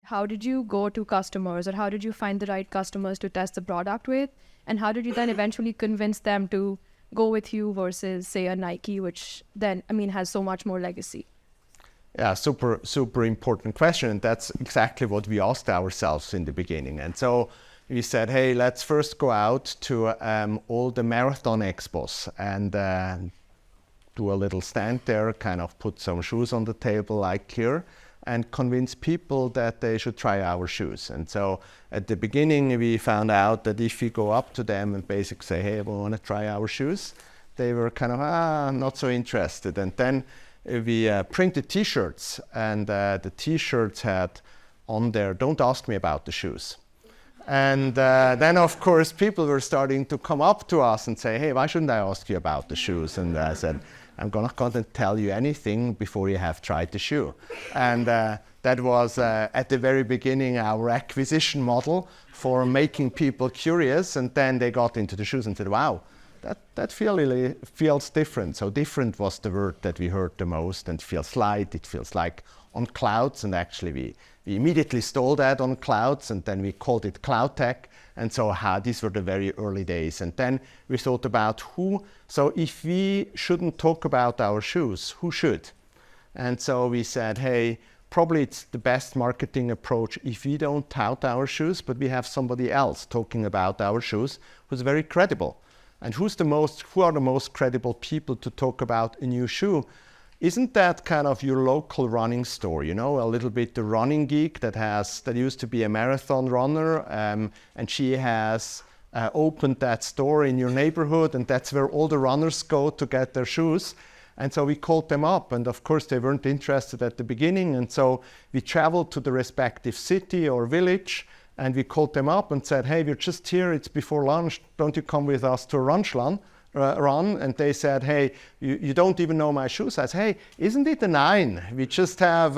how did you go to customers, or how did you find the right customers to test the product with? And how did you then eventually convince them to go with you versus, say, a Nike, which then, has so much more legacy? Yeah, super important question. And that's exactly what we asked ourselves in the beginning. And so we said, hey, let's first go out to all the marathon expos and do a little stand there, kind of put some shoes on the table like here, and convince people that they should try our shoes. And so at the beginning, we found out that if we go up to them and basically say, hey, we want to try our shoes, they were kind of, not so interested. And then we printed T-shirts, and the T-shirts had on there, don't ask me about the shoes. And then, of course, people were starting to come up to us and say, hey, why shouldn't I ask you about the shoes? And I said, I'm not going to tell you anything before you have tried the shoe. And that was, at the very beginning, our acquisition model for making people curious. And then they got into the shoes and said, wow, that feels different. So different was the word that we heard the most, and feels light. It feels like on clouds. And actually, we immediately stole that on clouds, and then we called it Cloud Tech. And so these were the very early days. And then we thought about so if we shouldn't talk about our shoes, who should? And so we said, hey, probably it's the best marketing approach if we don't tout our shoes, but we have somebody else talking about our shoes who's very credible. And who are the most credible people to talk about a new shoe? Isn't that kind of your local running store, a little bit the running geek that used to be a marathon runner, and she has opened that store in your neighborhood, and that's where all the runners go to get their shoes. And so we called them up, and of course they weren't interested at the beginning, and so we traveled to the respective city or village, and we called them up and said, hey, we're just here, it's before lunch, don't you come with us to a run? And they said, hey, you don't even know my shoes. I said, hey, isn't it a 9? We just have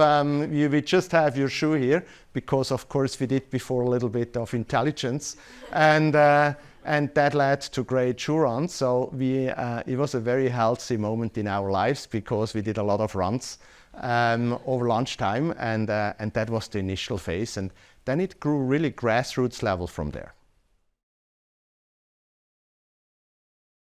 your shoe here, because of course we did before a little bit of intelligence, and that led to great shoe runs. So it was a very healthy moment in our lives, because we did a lot of runs over lunchtime, and that was the initial phase, and then it grew really grassroots level from there.